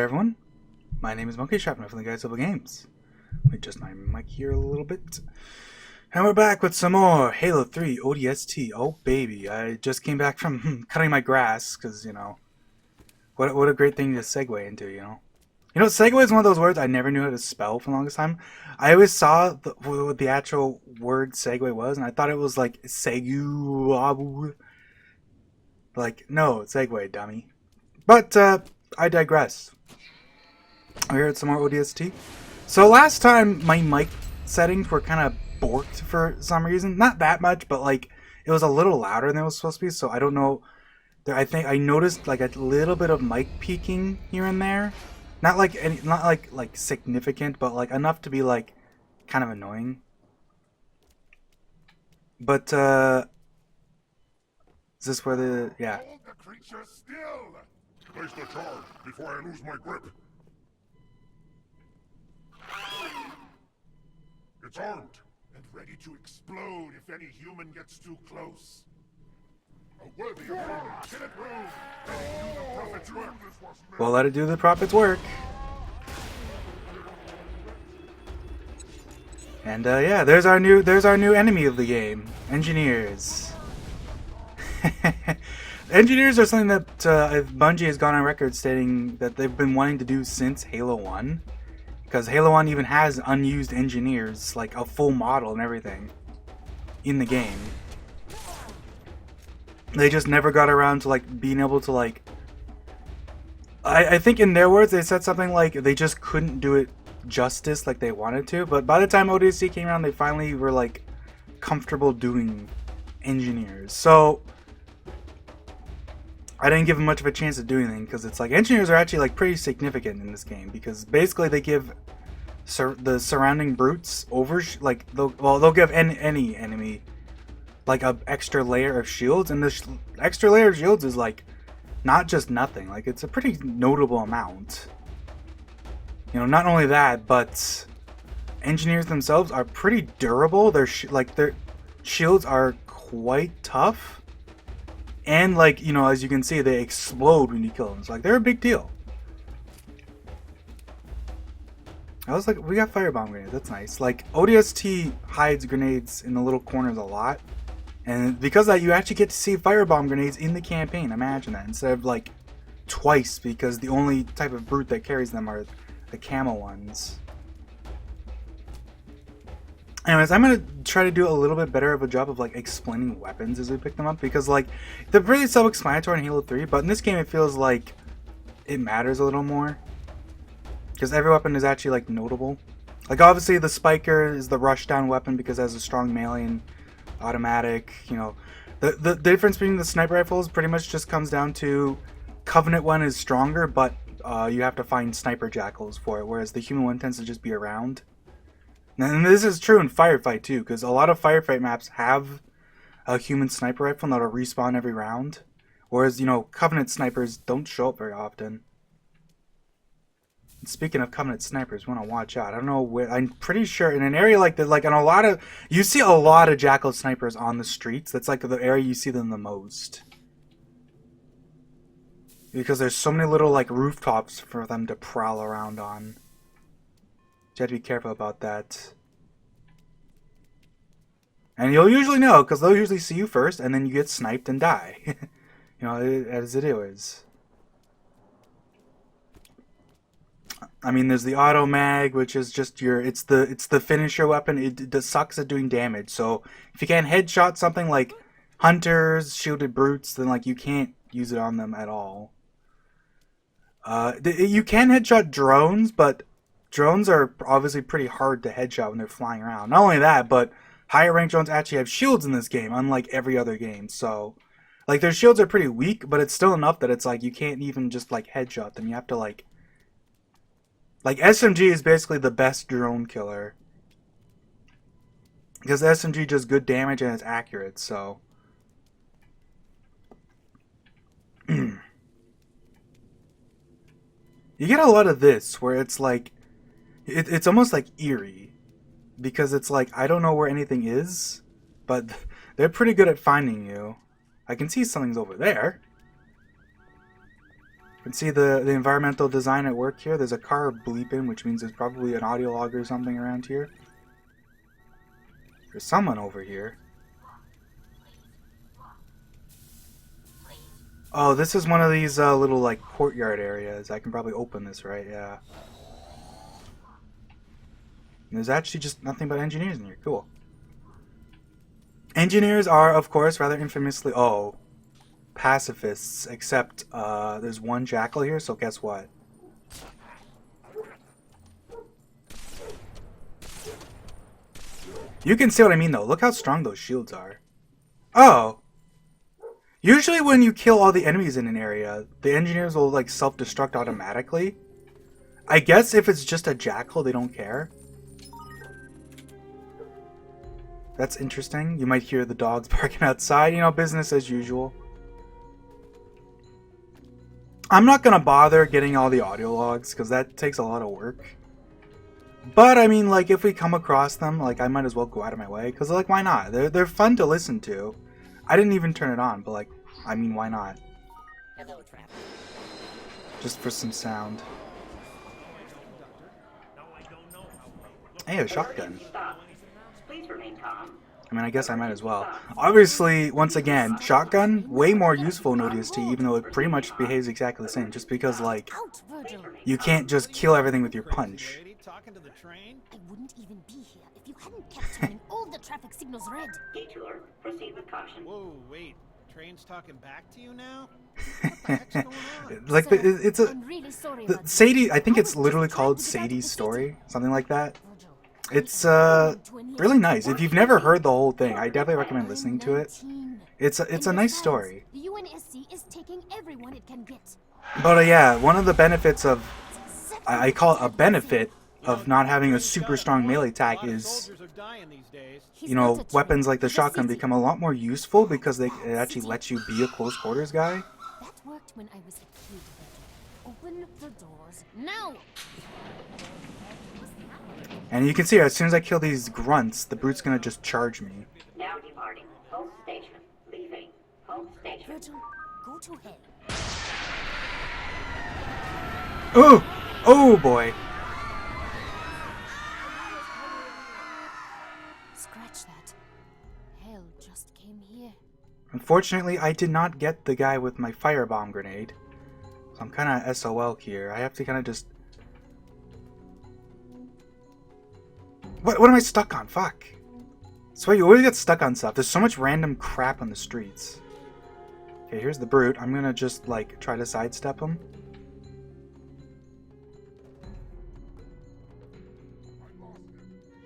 everyone, my name is Monkey Sharpner from the Guys of Games. Let me adjust my mic here a little bit. And we're back with some more Halo 3 ODST. Oh baby, I just came back from cutting my grass, because, you know, what a great thing to segue into, you know. You know, segue is one of those words I never knew how to spell for the longest time. I always saw what the actual word segue was, and I thought it was like segu. Like, no, segue, dummy. But, I digress. We're here at some more ODST. So last time, my mic settings were kind of borked for some reason. Not that much, but like, it was a little louder than it was supposed to be, so I don't know. I think I noticed like a little bit of mic peaking here and there. Not like significant, but like enough to be like kind of annoying. But is this where the yeah? Hold the creature still. Place the charge before I lose my grip. It's armed and ready to explode if any human gets too close. A worthy opponent. Hit it, room. Let it do the prophet's work. Well, let it do the prophet's work. And yeah, there's our new enemy of the game, engineers. Engineers are something that Bungie has gone on record stating that they've been wanting to do since Halo 1. Because Halo 1 even has unused engineers, like a full model and everything, in the game. They just never got around to like being able to like... I think in their words they said something like they just couldn't do it justice like they wanted to. But by the time ODST came around, they finally were like comfortable doing engineers. So... I didn't give them much of a chance to do anything, because it's like engineers are actually like pretty significant in this game, because basically they give the surrounding brutes they'll give any enemy like a extra layer of shields, and this extra layer of shields is like not just nothing, like it's a pretty notable amount. You know, not only that, but engineers themselves are pretty durable. Their shields are quite tough. And, like, you know, as you can see, they explode when you kill them. It's like, they're a big deal. I was like, we got firebomb grenades. That's nice. Like, ODST hides grenades in the little corners a lot. And because of that, you actually get to see firebomb grenades in the campaign. Imagine that. Instead of, like, twice, because the only type of brute that carries them are the camo ones. Anyways, I'm going to try to do a little bit better of a job of like explaining weapons as we pick them up, because like they're really self-explanatory in Halo 3, but in this game it feels like it matters a little more, because every weapon is actually like notable. Like obviously the Spiker is the rushdown weapon because it has a strong melee and automatic. You know, the difference between the sniper rifles pretty much just comes down to Covenant one is stronger, but you have to find sniper jackals for it, whereas the human one tends to just be around. And this is true in Firefight too, because a lot of Firefight maps have a human sniper rifle that'll respawn every round. Whereas, you know, Covenant snipers don't show up very often. And speaking of Covenant snipers, we want to watch out. I don't know where, I'm pretty sure in an area like that, like in a lot of, you see a lot of Jackal snipers on the streets. That's like the area you see them the most. Because there's so many little like rooftops for them to prowl around on. You have to be careful about that. And you'll usually know, because they'll usually see you first, and then you get sniped and die. You know, as it is. I mean, there's the auto mag, which is just your, it's the finisher weapon. It sucks at doing damage. So if you can't headshot something like hunters, shielded brutes, then like you can't use it on them at all. You can headshot drones, but drones are obviously pretty hard to headshot when they're flying around. Not only that, but higher rank drones actually have shields in this game, unlike every other game. So, like, their shields are pretty weak, but it's still enough that it's like you can't even just like headshot them. You have to like SMG is basically the best drone killer, because SMG does good damage and it's accurate. So. You get a lot of this where it's like it's almost like eerie, because it's like I don't know where anything is, but they're pretty good at finding you. I can see something's over there. can see the environmental design at work here. There's a car bleeping, which means there's probably an audio log or something around here. There's someone over here. Oh, this is one of these little like courtyard areas. I can probably open this, right? Yeah. And there's actually just nothing but engineers in here. Cool. Engineers are, of course, rather infamously pacifists, except there's one jackal here, so guess what? You can see what I mean, though. Look how strong those shields are. Oh. Usually when you kill all the enemies in an area, the engineers will, like, self-destruct automatically. I guess if it's just a jackal, they don't care. That's interesting. You might hear the dogs barking outside. You know, business as usual. I'm not going to bother getting all the audio logs, because that takes a lot of work. But, I mean, like, if we come across them, like, I might as well go out of my way. Because, like, why not? They're fun to listen to. I didn't even turn it on, but, like, I mean, why not? Hello, Trap. Just for some sound. Hey, a shotgun. Please remain calm. I mean, I guess I might as well. Obviously, once again, shotgun, way more useful in ODST, even though it pretty much behaves exactly the same. Just because, like, you can't just kill everything with your punch. I wouldn't even be here if you hadn't kept turning all the traffic signals red. Detour. Proceed with caution. Whoa, wait. Train's talking back to you now? What the heck's going on? Like, Sir, it's a... I'm really sorry The, about this. Sadie, I think I it's was literally just trying called to get out of Sadie's the story. city. Something like that. Virgil, It's, I'm 20 years really nice. If you've never heard the old. whole thing, I definitely recommend listening to it. 19. It's a And nice besides, story. The UNSC is taking everyone it can get. But, yeah, one of the benefits of... It's exactly I call it a what I benefit of not having a super strong melee attack is, He's you not know, a weapons train, like the he's a shotgun city. become a lot more useful because it actually lets you be a close quarters guy. That worked when I was a kid. Virgil. Open the doors now. And you can see as soon as I kill these grunts, the brute's gonna just charge me. Now departing. Home station. Leaving. Home station. Virgil, go to hell. Oh! Oh boy! Scratch that. Hell just came here. Unfortunately, I did not get the guy with my firebomb grenade. So I'm kinda SOL here. I have to kinda just... What am I stuck on? Fuck. Swear you always get stuck on stuff. There's so much random crap on the streets. Okay, here's the brute. I'm gonna just, like, try to sidestep him.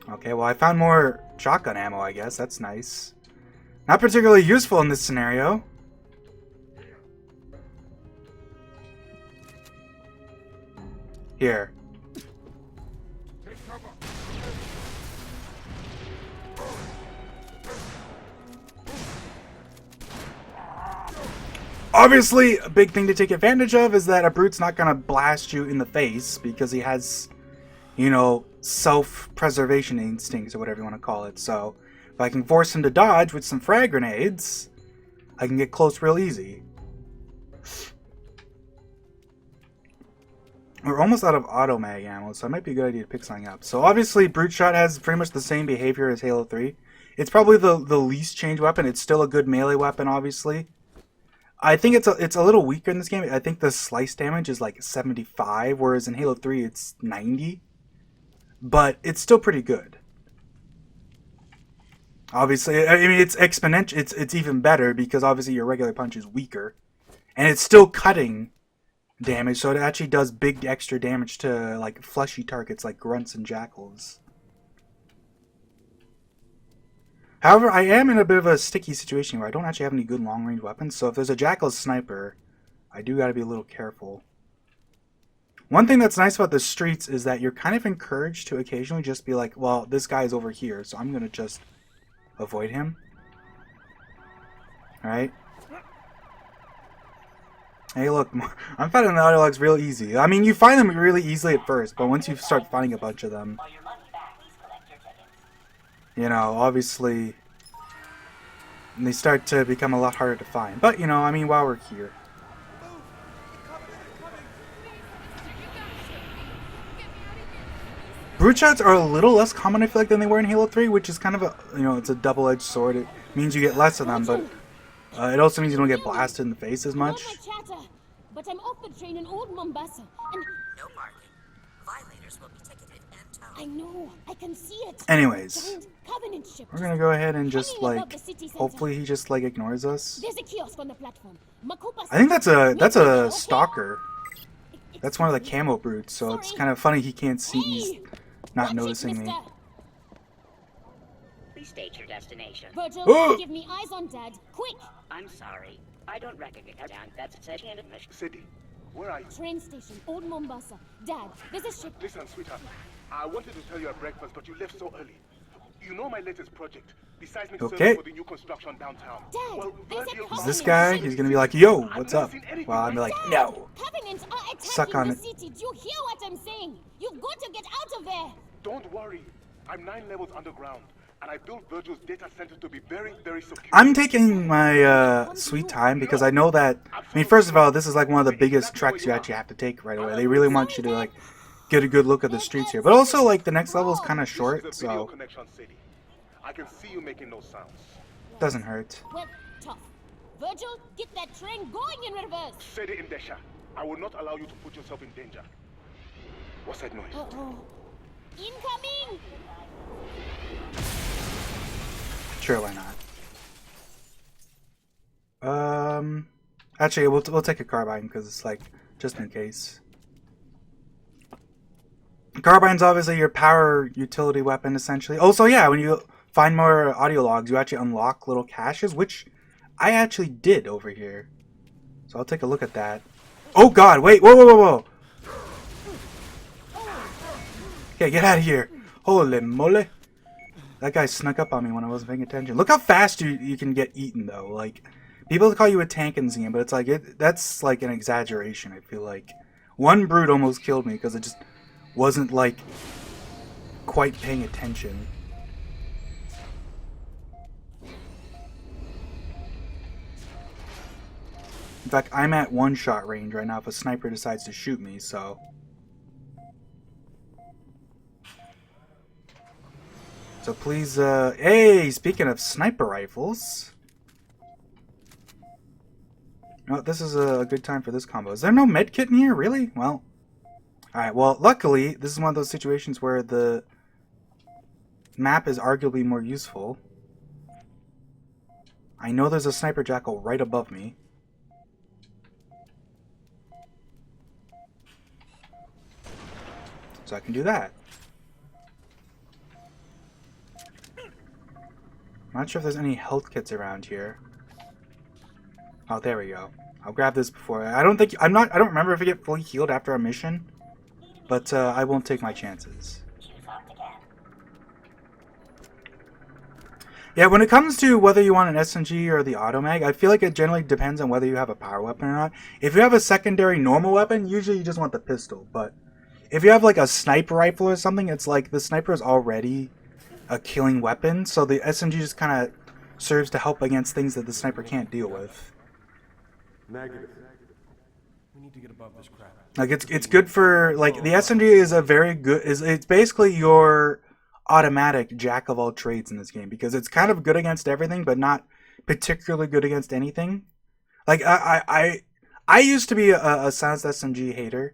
Okay, well I found more shotgun ammo, I guess. That's nice. Not particularly useful in this scenario. Here. Take cover. Obviously, a big thing to take advantage of is that a brute's not gonna blast you in the face because he has, you know, self-preservation instincts or whatever you want to call it. So, if I can force him to dodge with some frag grenades, I can get close real easy. We're almost out of auto mag ammo, so it might be a good idea to pick something up. So obviously, Brute Shot has pretty much the same behavior as Halo 3. It's probably the least changed weapon. It's still a good melee weapon, obviously. I think it's a little weaker in this game. I think the slice damage is like 75, whereas in Halo 3 it's 90. But it's still pretty good. Obviously, I mean, it's exponential. It's even better because obviously your regular punch is weaker. And it's still cutting damage, so it actually does big extra damage to like fleshy targets like grunts and jackals. However, I am in a bit of a sticky situation where I don't actually have any good long-range weapons, so if there's a jackal sniper, I do gotta be a little careful. One thing that's nice about the streets is that you're kind of encouraged to occasionally just be like, well, this guy's over here, so I'm gonna just avoid him. Alright? Hey, look, I'm finding the audio logs real easy. I mean, you find them really easily at first, but once you start finding a bunch of them, you know, obviously, they start to become a lot harder to find. But, you know, I mean, while we're here. brute shots are a little less common, I feel like, than they were in Halo 3, which is kind of a, you know, it's a double-edged sword. It means you get less of them, but it also means you don't get blasted in the face as much. But I'm off the train in Old Mombasa, and No parking. Violators will be ticketed and towed. I know, I can see it. Anyways, Giant Covenant ship. we're gonna go ahead and just, Hanging above like, the city center. hopefully he just, like, ignores us. There's a kiosk on the platform. Makupa I think that's a Meet me there, okay? stalker. It's That's one of the me. camo brutes, so it's Sorry. kind of funny he can't see, he's Hey! not Watch it, noticing me. mister. Please state your destination. Virgil, Oh! give me eyes on Dad, quick! I'm sorry. I don't recognize that. That's a second admission. Sadie, where are you? Train station, Old Mombasa. Dad, there's a ship. Listen, sweetheart. I wanted to tell you at breakfast, but you left so early. You know my latest project, the seismic Okay. survey for the new construction downtown. Dad, Well, there's a Virgil, covenant This guy, he's gonna be like, yo, what's up? Well, I'm like, no. Covenants are attacking Suck on the it. city. Do you hear what I'm saying? You've got to get out of there. Don't worry. I'm 9 levels underground, and I built Virgil's data center to be very, very secure. I'm taking my sweet time because I know that, I mean, first of all, this is like one of the biggest treks you actually have to take right away. They really want you to, like, get a good look at the streets here. But also, like, the next level is kind of This short, is a video so connection, Sadie. I can see you making those sounds. doesn't hurt. Well, tough. Virgil, get that train going in reverse. Sadie Indesha, I will not allow you to put yourself in danger. What's that noise? Uh-oh. Incoming! Sure, why not? Actually, we'll take a carbine because it's like just in case. Carbine's obviously your power utility weapon, essentially. Also, yeah, when you find more audio logs, you actually unlock little caches, which I actually did over here. So I'll take a look at that. Oh God! Wait! Whoa! Whoa! Whoa! Whoa! Okay, get out of here! Holy moly! That guy snuck up on me when I wasn't paying attention. Look how fast you can get eaten, though. Like, people call you a tank in this game, but it's like that's like an exaggeration. I feel like one brute almost killed me because it just wasn't like quite paying attention. In fact, I'm at one-shot range right now if a sniper decides to shoot me, so. So please, hey, speaking of sniper rifles. Oh, this is a good time for this combo. Is there no med kit in here? Really? Well. Alright, well, luckily, this is one of those situations where the map is arguably more useful. I know there's a sniper jackal right above me. So I can do that. I'm not sure if there's any health kits around here. Oh, there we go. I'll grab this before. I don't remember if I get fully healed after a mission. But I won't take my chances. Choose off again. Yeah, when it comes to whether you want an SMG or the automag, I feel like it generally depends on whether you have a power weapon or not. If you have a secondary normal weapon, usually you just want the pistol. But if you have like a sniper rifle or something, it's like the sniper is already a killing weapon. So the SMG just kind of serves to help against things that the sniper can't deal with. Negative. We need to get above this crap. Like it's good for like the SMG is a very good it's basically your automatic jack of all trades in this game because it's kind of good against everything but not particularly good against anything. Like I used to be a silenced SMG hater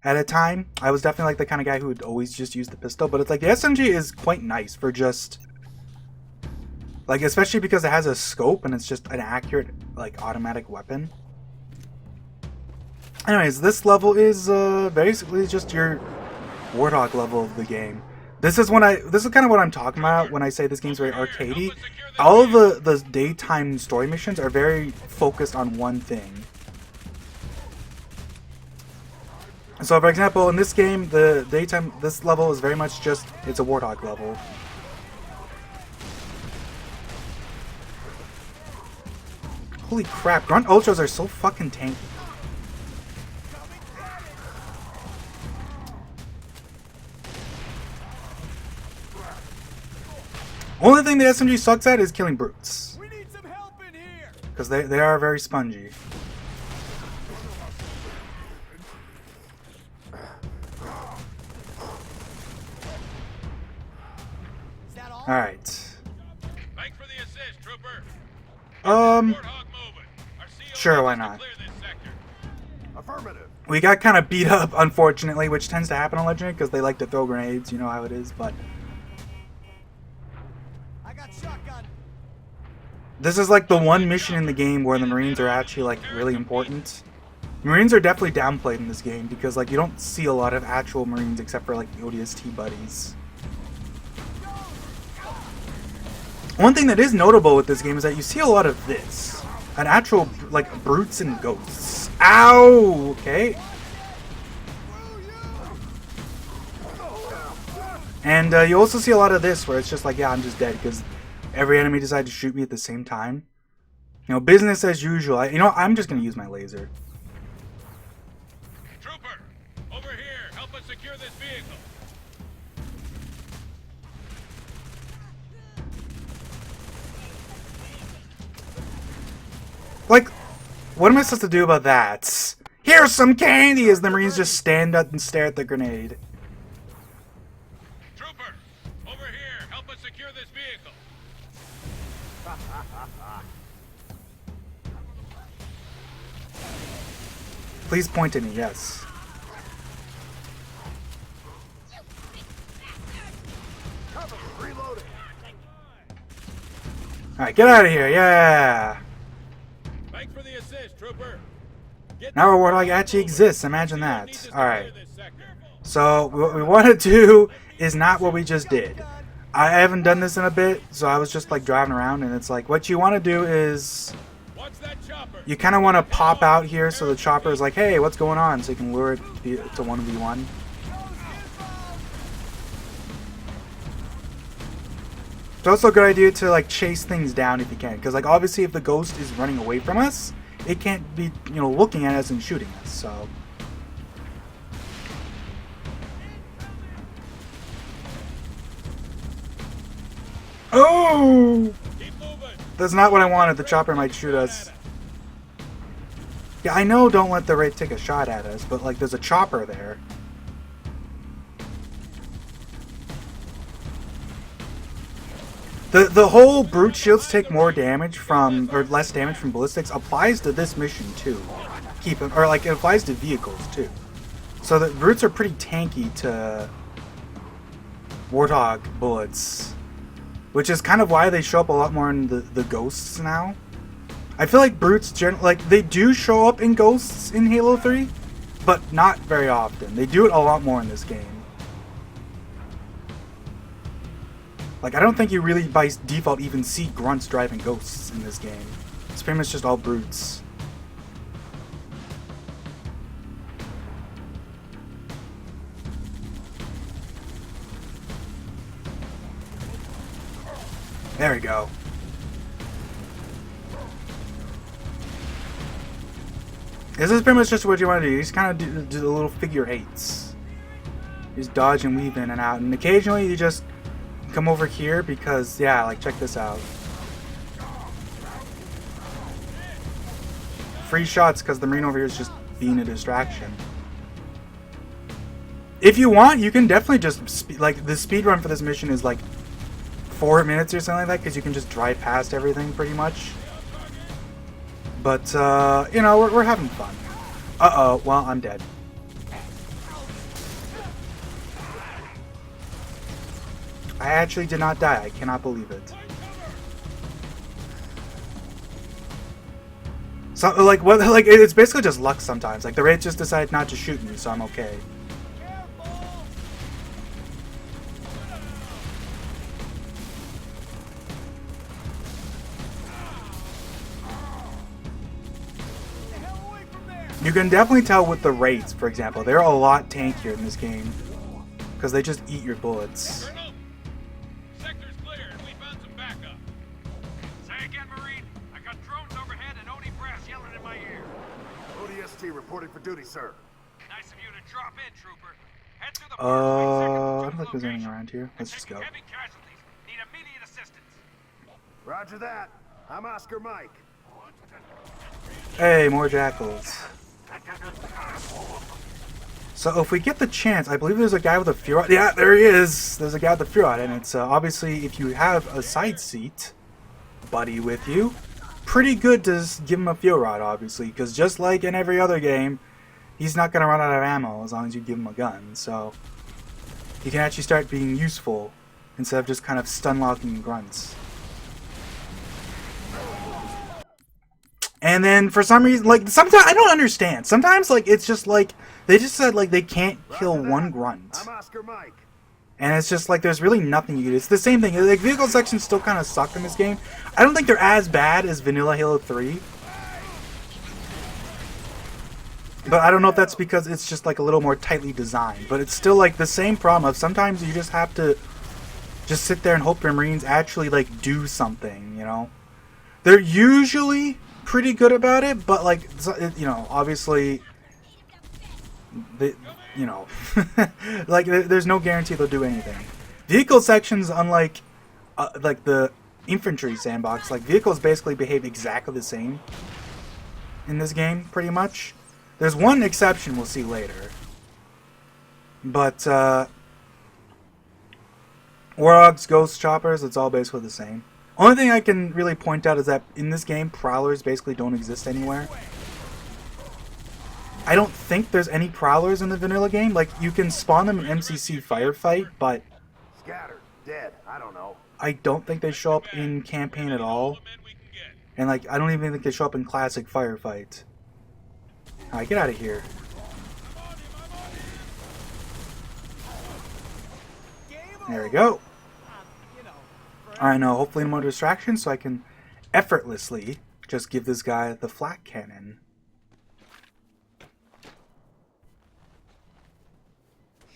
at a time. I was definitely like the kind of guy who would always just use the pistol, but it's like the SMG is quite nice for just like especially because it has a scope and it's just an accurate like automatic weapon. Anyways, this level is basically just your warthog level of the game. This is kind of what I'm talking about when I say this game's very arcadey. All of the daytime story missions are very focused on one thing. So, for example, in this game, this level is very much just it's a warthog level. Holy crap! Grunt Ultras are so fucking tanky. Only thing the SMG sucks at is killing brutes. We need some help in here. Because they are very spongy. Alright. Thanks for the assist, trooper. Um, Warthog moving. Our CO sure, why wants to not? clear this sector. Affirmative. We got kind of beat up, unfortunately, which tends to happen on Legendary because they like to throw grenades. You know how it is, but I got shotgun. this is like the one mission in the game where the Marines are actually like really important. Marines are definitely downplayed in this game because like you don't see a lot of actual Marines except for like the ODST buddies. One thing that is notable with this game is that you see a lot of this. An actual, like, brutes and ghosts. Ow! Okay. And you also see a lot of this where it's just like, yeah, I'm just dead because every enemy decided to shoot me at the same time. You know, business as usual. I'm just going to use my laser. Trooper, over here. Help us secure this vehicle. Like, what am I supposed to do about that? Here's some candy as the Marines just stand up and stare at the grenade. Trooper, over here. Help us secure this vehicle. Please point at me, yes. Alright, get out of here, yeah! Thanks for the assist, trooper. Get Now our warthog actually exists, imagine that. Alright. So, what we want to do is not what we just did. I haven't done this in a bit, so I was just like driving around and it's like, what you want to do is you kind of want to pop out here so the chopper is like, hey, what's going on? So you can lure it to 1v1. It's also a good idea to like chase things down if you can, because like obviously if the ghost is running away from us, it can't be, you know, looking at us and shooting us. So oh, that's not what I wanted. The chopper might shoot us. Yeah, I know don't let the Wraith take a shot at us, but like there's a chopper there. The whole brute shields take more damage from, or less damage from ballistics applies to this mission too. Or like it applies to vehicles too. So the brutes are pretty tanky to warthog bullets, which is kind of why they show up a lot more in the ghosts now. I feel like brutes they do show up in ghosts in Halo 3, but not very often. They do it a lot more in this game. Like, I don't think you really, by default, even see grunts driving ghosts in this game. It's pretty much just all brutes. There we go. This is pretty much just what you want to do. You just kind of do the little figure eights. You just dodge and weave in and out. And occasionally you just come over here because, yeah, like, check this out. Free shots because the Marine over here is just being a distraction. If you want, you can definitely just, like, the speed run for this mission is like 4 minutes or something like that because you can just drive past everything pretty much. But, you know, we're having fun. Uh-oh, well, I'm dead. I actually did not die. I cannot believe it. So, like, what? Like, it's basically just luck sometimes. Like, the Wraith just decided not to shoot me, so I'm okay. You can definitely tell with the Wraiths, for example. They're a lot tankier in this game. Because they just eat your bullets. Sector's clear and we found some backup. Say again, Marine. I got drones overhead and OD brass yelling in my ear. ODST reporting for duty, sir. Nice of you to drop in, trooper. Head through the I don't think there's anything around here. Let's just go. Heavy casualties. Need immediate assistance. Roger that. I'm Oscar Mike. Hey, more jackals. So if we get the chance, I believe there's a guy with a fuel rod. Yeah, there he is. There's a guy with a fuel rod, and it's obviously if you have a side seat buddy with you, pretty good to give him a fuel rod, obviously, because just like in every other game, he's not going to run out of ammo as long as you give him a gun. So he can actually start being useful instead of just kind of stun locking grunts. And then for some reason, like sometimes I don't understand. Sometimes like it's just like they just said like they can't kill one grunt. I'm Oscar Mike. And it's just like there's really nothing you can do. It's the same thing. Like vehicle sections still kind of suck in this game. I don't think they're as bad as vanilla Halo 3. But I don't know if that's because it's just like a little more tightly designed. But it's still like the same problem of sometimes you just have to just sit there and hope your Marines actually like do something, you know? They're usually pretty good about it, but like, you know, obviously they, you know, like there's no guarantee they'll do anything. Vehicle sections, unlike like the infantry sandbox, like vehicles basically behave exactly the same in this game, pretty much. There's one exception we'll see later, but warthogs, ghosts, choppers, it's all basically the same. Only thing I can really point out is that in this game, prowlers basically don't exist anywhere. I don't think there's any prowlers in the vanilla game. Like, you can spawn them in MCC Firefight, but Scattered, dead, I don't know. I don't think they show up in campaign at all. And, like, I don't even think they show up in classic Firefight. Alright, get out of here. There we go. Alright, now hopefully no more distractions so I can effortlessly just give this guy the flak cannon.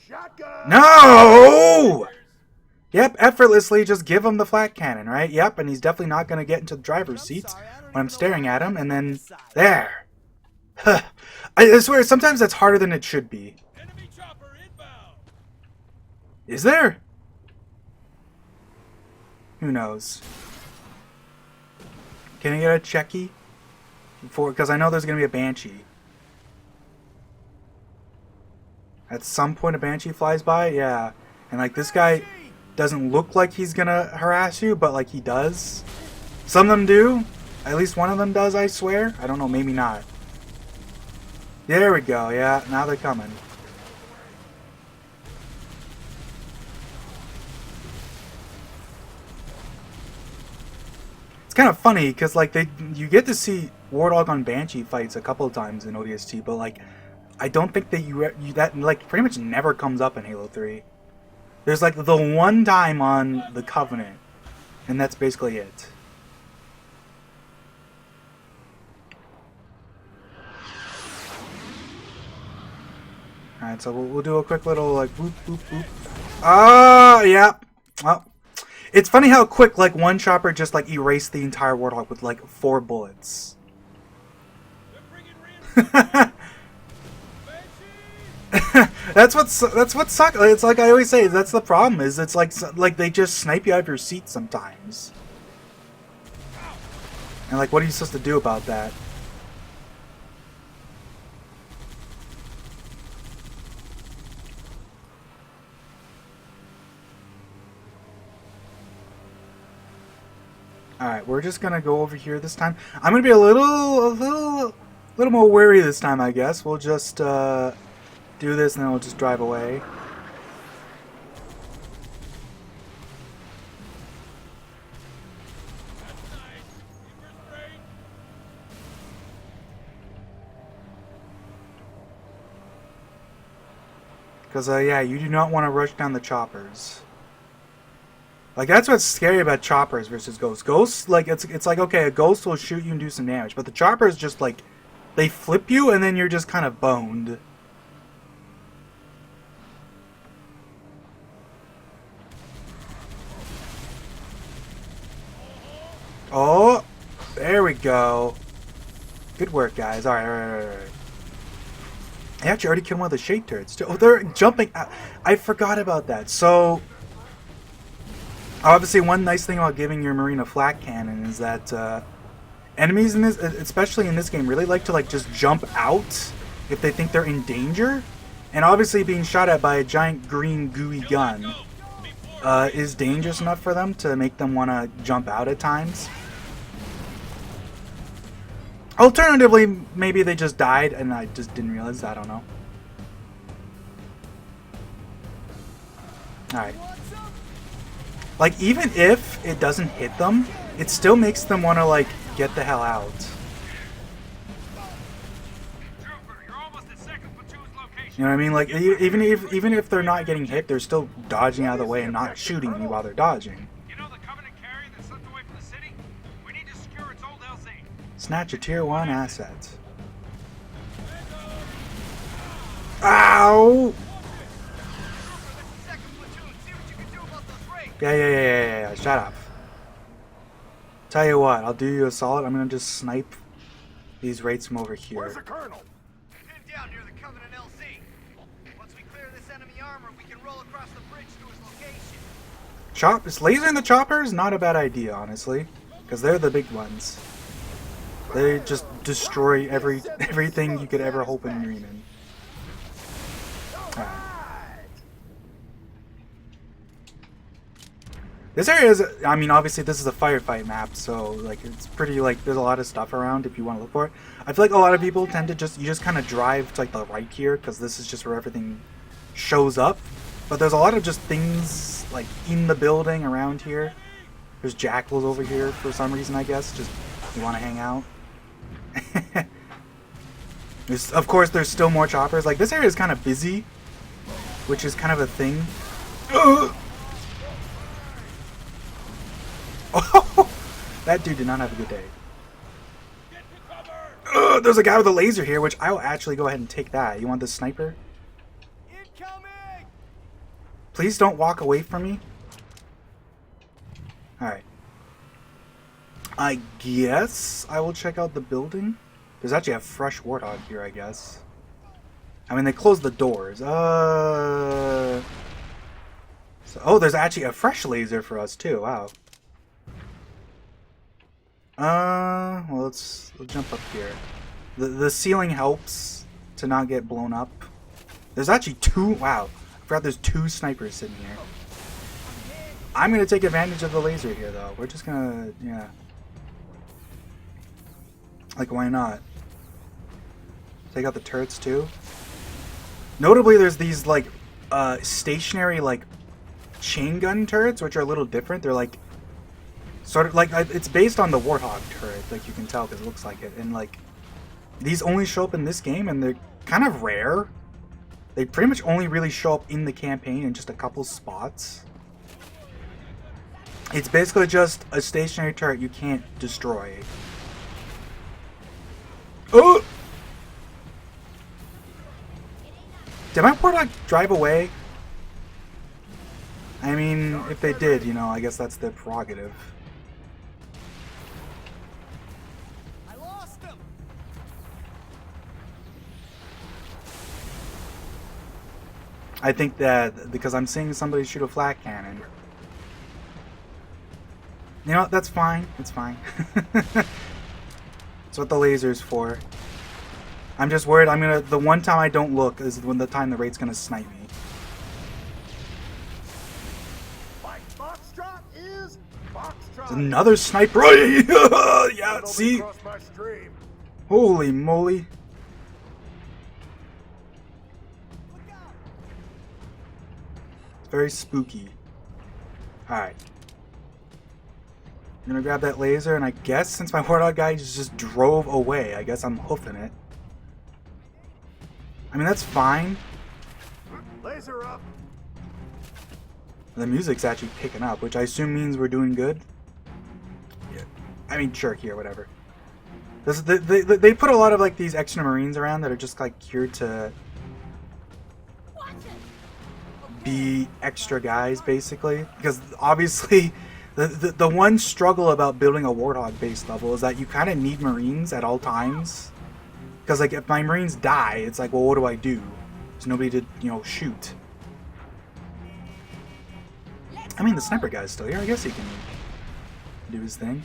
Shotgun! No! Yep, effortlessly just give him the flak cannon, right? Yep, and he's definitely not going to get into the driver's seat when I'm staring at him, and then there. I swear, sometimes that's harder than it should be. Enemy chopper inbound. Is there? Who knows? Can I get a checky? Because I know there's going to be a Banshee. At some point a Banshee flies by? Yeah. And like this guy doesn't look like he's going to harass you, but like he does. Some of them do. At least one of them does, I swear. I don't know, maybe not. There we go, yeah. Now they're coming. It's kind of funny because like you get to see Warthog on Banshee fights a couple of times in ODST, but like I don't think that that like pretty much never comes up in Halo 3. There's like the one time on the Covenant, and that's basically it. Alright, so we'll do a quick little like boop boop boop. Ah, yeah. Well, it's funny how quick like one chopper just like erased the entire Warthog with like 4 bullets. That's what sucks. It's like I always say. That's the problem. Is it's like they just snipe you out of your seat sometimes. And like, what are you supposed to do about that? Alright, we're just gonna go over here this time. I'm gonna be a little more wary this time, I guess. We'll just do this and then we'll just drive away. Because, yeah, you do not want to rush down the choppers. Like, that's what's scary about choppers versus ghosts. Ghosts, like, it's like, okay, a ghost will shoot you and do some damage. But the choppers just, like, they flip you and then you're just kind of boned. Oh, there we go. Good work, guys. Alright. I actually already killed one of the shade turrets. Oh, they're jumping out. I forgot about that. So, obviously, one nice thing about giving your Marine a flak cannon is that enemies in this, especially in this game, really like to like just jump out if they think they're in danger, And obviously being shot at by a giant green gooey gun is dangerous enough for them to make them want to jump out at times. Alternatively, maybe they just died and I just didn't realize. I don't know. Alright. Like, even if it doesn't hit them, it still makes them want to, like, get the hell out. You know what I mean? Like, even if they're not getting hit, they're still dodging out of the way and not shooting me while they're dodging. You know the Covenant carrier that slipped away from the city? We need to secure its old LZ. Snatch a tier 1 asset. Ow! Yeah. Shut up. Tell you what, I'll do you a solid. I'm gonna just snipe these wraiths from over here. Where's the colonel? Pinned down near the Covenant LZ. Once we clear this enemy armor, we can roll across the bridge to his location. Is lasering the choppers not a bad idea, honestly, because they're the big ones. They just destroy everything you could ever hope and dream in. Alright. This area is, I mean, obviously this is a firefight map, so like it's pretty, like, there's a lot of stuff around if you want to look for it. I feel like a lot of people tend to you just kind of drive to like the right here because this is just where everything shows up. But there's a lot of just things like in the building around here. There's jackals over here for some reason, I guess. Just you want to hang out. Of course, there's still more choppers. Like, this area is kind of busy, which is kind of a thing. Oh, that dude did not have a good day. There's a guy with a laser here, which I will actually go ahead and take that. You want the sniper? Incoming! Please don't walk away from me. Alright. I guess I will check out the building. There's actually a fresh warthog here, I guess. I mean, they closed the doors. So, oh, there's actually a fresh laser for us, too. Wow. Well, let's jump up here. The ceiling helps to not get blown up. There's actually two. Wow, I forgot there's two snipers sitting here. I'm gonna take advantage of the laser here, though. We're just gonna, yeah. Like, why not? Take out the turrets too. Notably, there's these like stationary like chain gun turrets, which are a little different. They're like sort of like, it's based on the warthog turret, like you can tell because it looks like it. And like, these only show up in this game, and they're kind of rare. They pretty much only really show up in the campaign in just a couple spots. It's basically just a stationary turret you can't destroy. Oh! Did my warthog drive away? I mean, if they did, you know, I guess that's their prerogative. I lost him. I think that because I'm seeing somebody shoot a flak cannon. You know, that's fine. It's fine. That's what the laser's for. I'm just worried the one time I don't look is when the time the raid's gonna snipe me. There's another sniper! Yeah, see? Holy moly. It's very spooky. Alright. I'm gonna grab that laser, and I guess since my warthog guy just drove away, I guess I'm hoofing it. I mean, that's fine. Laser up. The music's actually picking up, which I assume means we're doing good. Yeah. I mean, sure, here, whatever. They put a lot of like these extra marines around that are just like here to be extra guys, basically. Because obviously, the one struggle about building a warthog base level is that you kind of need marines at all times. Because like if my marines die, it's like, well, what do I do? There's nobody to, you know, shoot. I mean, the sniper guy's still here. I guess he can do his thing.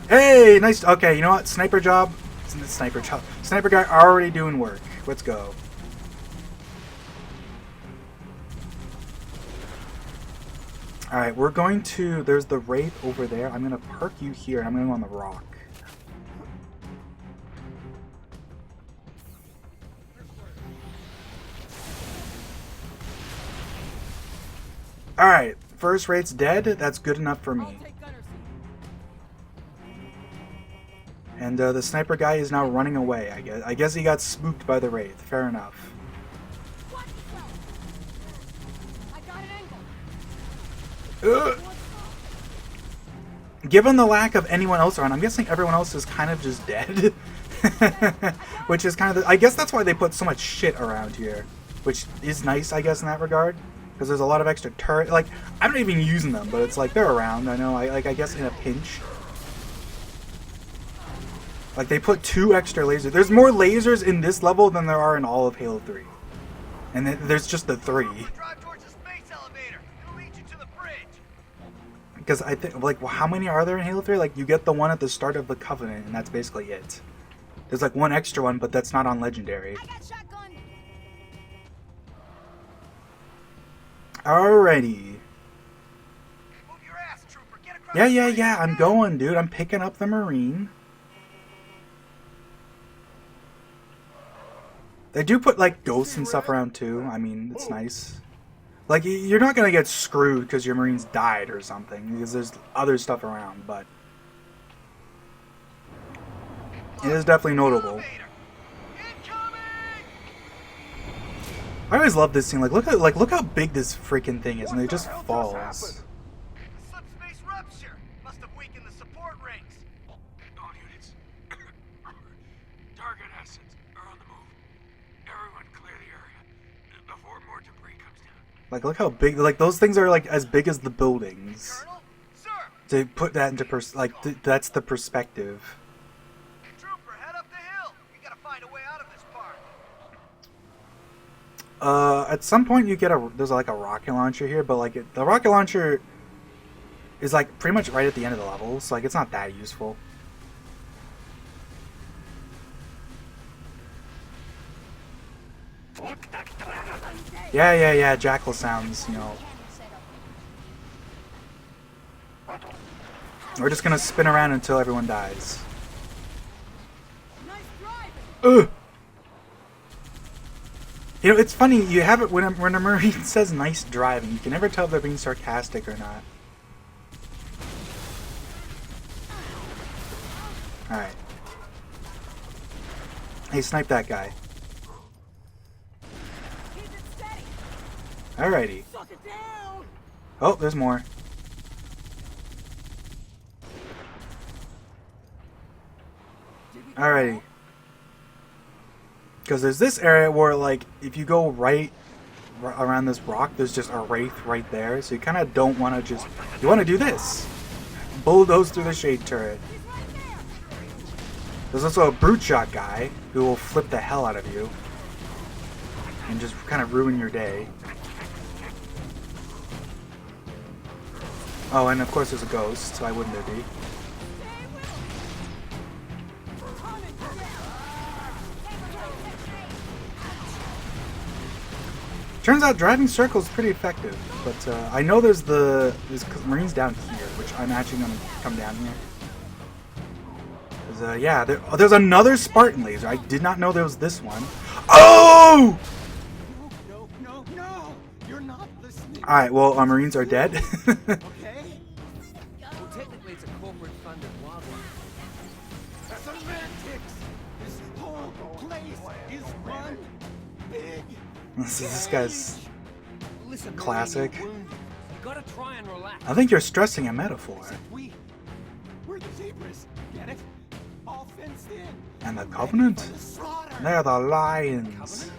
Hey, nice. Okay, you know what? Sniper job. Sniper job. Sniper guy already doing work. Let's go. Alright, we're going to... There's the Wraith over there. I'm going to park you here, and I'm going to go on the rock. Alright, first Wraith's dead. That's good enough for me. And the sniper guy is now running away, I guess. I guess he got spooked by the Wraith. Fair enough. Ugh. Given the lack of anyone else around, I'm guessing everyone else is kind of just dead. Which is kind of... I guess that's why they put so much shit around here. Which is nice, I guess, in that regard. Because there's a lot of extra turret. Like, I'm not even using them, but it's like, they're around. I know, I guess in a pinch. Like, they put 2 extra lasers. There's more lasers in this level than there are in all of Halo 3. And there's just the 3. Because I think, like, well, how many are there in Halo 3? Like, you get the one at the start of the Covenant, and that's basically it. There's, like, one extra one, but that's not on Legendary. Alrighty. Yeah, I'm going, dude. I'm picking up the Marine. They do put, like, ghosts and stuff around, too. I mean, it's nice. Like, you're not going to get screwed because your Marines died or something, because there's other stuff around, but it is definitely notable. I always love this scene. Like, look how big this freaking thing is, and it just falls. Subspace rupture must have weakened the support rings. All units. Target assets are on the move. Everyone clear the area before more debris comes down. Like, look how big. Like, those things are like as big as the buildings. Colonel? Sir. To put that into that's the perspective. Trooper, head up the hill. We gotta find a way out of this part. At some point you get there's like a rocket launcher here, but like the rocket launcher is like pretty much right at the end of the level, so like it's not that useful. Yeah, Jackal sounds, you know. We're just gonna spin around until everyone dies. Ugh! You know, it's funny, you have it when a Marine says nice driving, you can never tell if they're being sarcastic or not. Alright. Hey, snipe that guy. Alrighty. Oh, there's more. Alrighty. Because there's this area where, like, if you go right around this rock, there's just a Wraith right there. So you kind of don't want to just... You want to do this. Bulldoze through the shade turret. There's also a brute shot guy who will flip the hell out of you. And just kind of ruin your day. Oh, and of course there's a ghost, so why wouldn't there be? Turns out driving circles is pretty effective, but I know there's Marines down here, which I'm actually going to come down here. Yeah, there's another Spartan laser. I did not know there was this one. Oh! No, you're not listening. Alright, well, our Marines are dead. Okay? Well, technically it's a corporate funded wildlife. Semantics! This whole place is one big... This guy's Listen, classic. You gotta try and relax. I think you're stressing a metaphor. We're the zebras. Get it? All fenced in. And the Covenant? For the slaughter. They're the lions.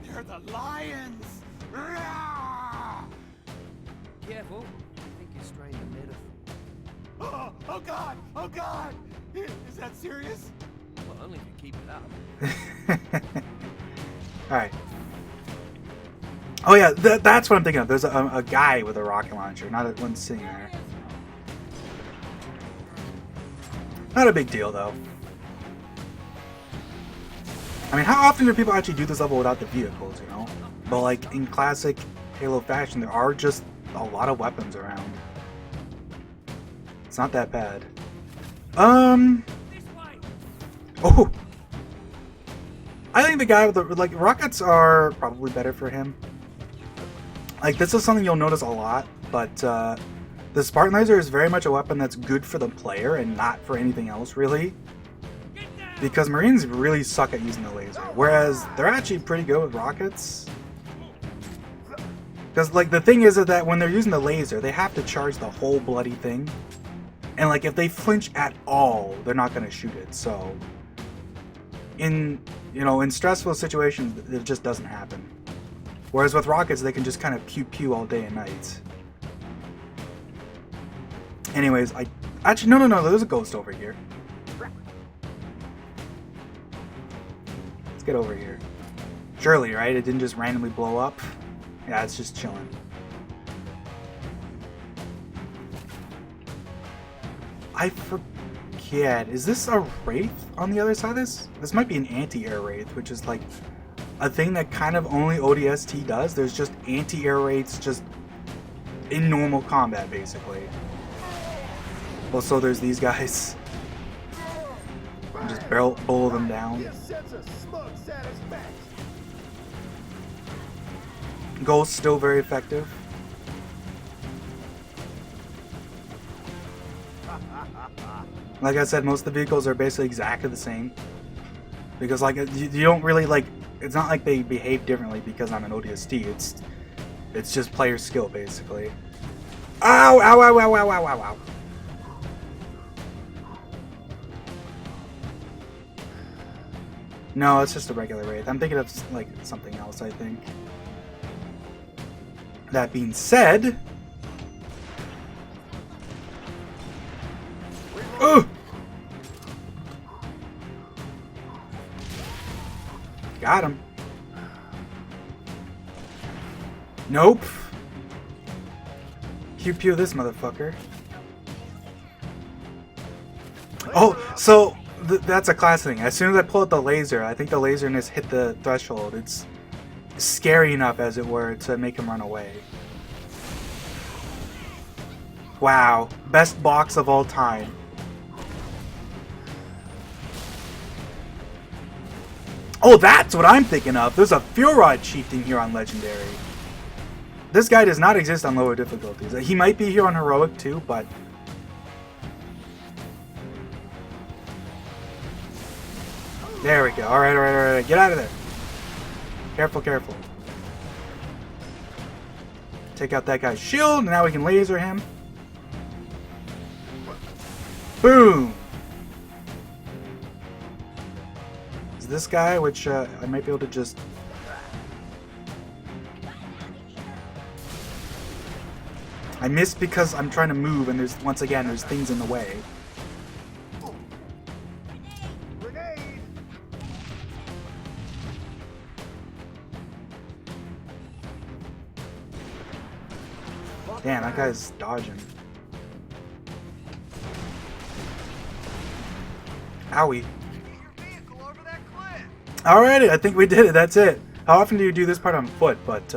They're the lions. Rah! Careful. I think you strained the metaphor. Oh God! Oh God! Is that serious? Well, only if you keep it up. Alright. Oh yeah, that's what I'm thinking of. There's a guy with a rocket launcher, not one sitting there. Not a big deal, though. I mean, how often do people actually do this level without the vehicles, you know? But, like, in classic Halo fashion, there are just a lot of weapons around. It's not that bad. Oh! I think the guy with the, like, rockets are probably better for him. Like, this is something you'll notice a lot, but, the Spartan Laser is very much a weapon that's good for the player and not for anything else, really. Because Marines really suck at using the laser, whereas they're actually pretty good with rockets. Because, like, the thing is that when they're using the laser, they have to charge the whole bloody thing. And, like, if they flinch at all, they're not going to shoot it, so... In stressful situations, it just doesn't happen. Whereas with rockets, they can just kind of pew-pew all day and night. Anyways, actually, no, there's a ghost over here. Let's get over here. Surely, right? It didn't just randomly blow up? Yeah, it's just chilling. I forget. Is this a Wraith on the other side of this? This might be an anti-air Wraith, which is like a thing that kind of only ODST does. There's just anti-air Wraiths just in normal combat, basically. Well, so there's these guys. Just bowl them down. Ghost still very effective. Like I said, most of the vehicles are basically exactly the same. Because, like, you don't really, like, it's not like they behave differently because I'm an ODST. It's just player skill, basically. Ow, ow, ow, ow, ow, ow, ow, ow. No, it's just a regular Wraith. I'm thinking of, like, something else, I think. That being said... Ugh! Got him. Nope. Pew pew this motherfucker. Oh, so that's a class thing. As soon as I pull out the laser, I think the laserness hit the threshold. It's scary enough, as it were, to make him run away. Wow. Best box of all time. Oh, that's what I'm thinking of. There's a Fuel Rod Chieftain here on Legendary. This guy does not exist on lower difficulties. He might be here on Heroic too, but... There we go. Alright, alright, alright. Get out of there. Careful, careful. Take out that guy's shield, and now we can laser him. Boom! This guy, which I might be able to just... I missed because I'm trying to move and there's, once again, there's things in the way. Damn, that guy's dodging. Owie. Alrighty, I think we did it. That's it. How often do you do this part on foot? But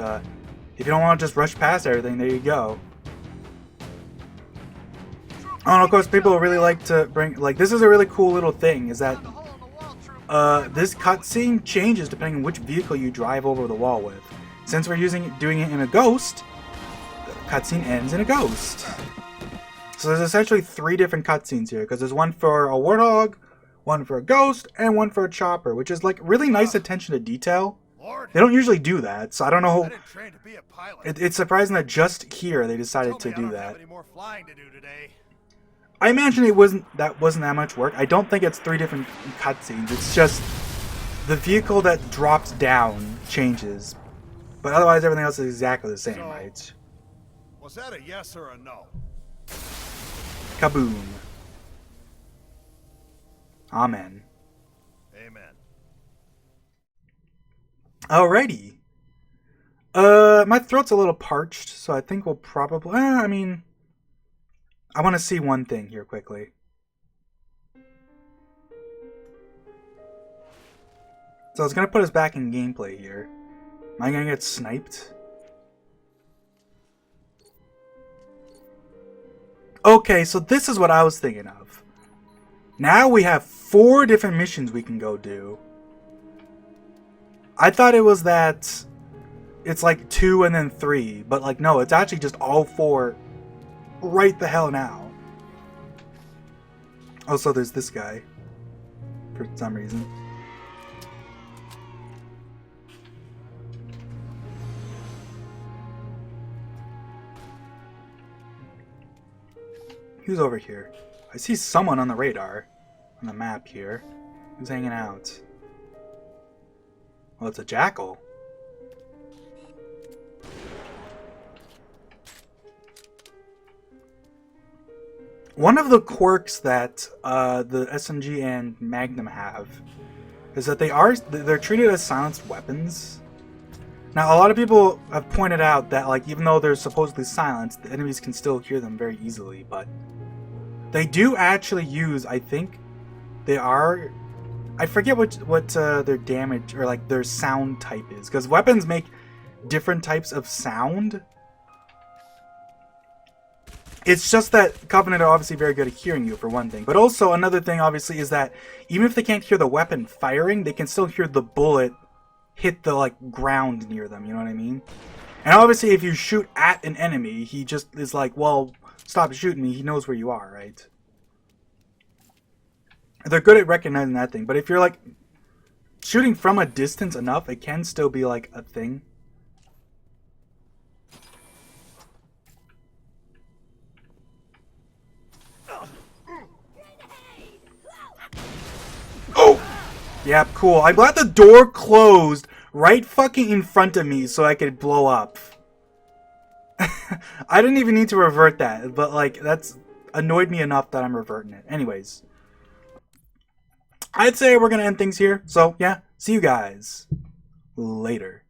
if you don't want to just rush past everything, there you go. Oh, and of course, people really like to bring... Like, this is a really cool little thing, is that this cutscene changes depending on which vehicle you drive over the wall with. Since we're doing it in a Ghost, the cutscene ends in a Ghost. So there's essentially 3 different cutscenes here, because there's one for a Warthog, one for a Ghost, and one for a Chopper, which is like really nice attention to detail. They don't usually do that, so I don't know. It's surprising that just here they decided to do that. I imagine that wasn't that much work. I don't think it's 3 different cutscenes. It's just the vehicle that drops down changes, but otherwise everything else is exactly the same, right? Was that a yes or a no? Kaboom. Amen. Amen. Alrighty. My throat's a little parched, so I think we'll probably... I mean... I want to see one thing here quickly. So it's gonna put us back in gameplay here. Am I gonna get sniped? Okay, so this is what I was thinking of. Now we have 4 different missions we can go do. I thought it was that it's like 2 and then 3, but like no, it's actually just all 4 right the hell now. Also, there's this guy for some reason. Who's over here? I see someone on the radar, on the map here. Who's hanging out? Well, it's a jackal. One of the quirks that the SMG and Magnum have is that they're treated as silenced weapons. Now, a lot of people have pointed out that, like, even though they're supposedly silenced, the enemies can still hear them very easily, but they do actually use, I think, I forget what their damage, or like their sound type is, because weapons make different types of sound. It's just that Covenant are obviously very good at hearing you, for one thing. But also, another thing, obviously, is that even if they can't hear the weapon firing, they can still hear the bullet hit the, like, ground near them, you know what I mean? And obviously, if you shoot at an enemy, he just is like, well, stop shooting me, he knows where you are, right? They're good at recognizing that thing, but if you're, like, shooting from a distance enough, it can still be, like, a thing. Oh! Yeah, cool. I'm glad the door closed right fucking in front of me so I could blow up. I didn't even need to revert that, but, like, that's annoyed me enough that I'm reverting it. Anyways. I'd say we're gonna end things here. So, yeah. See you guys later.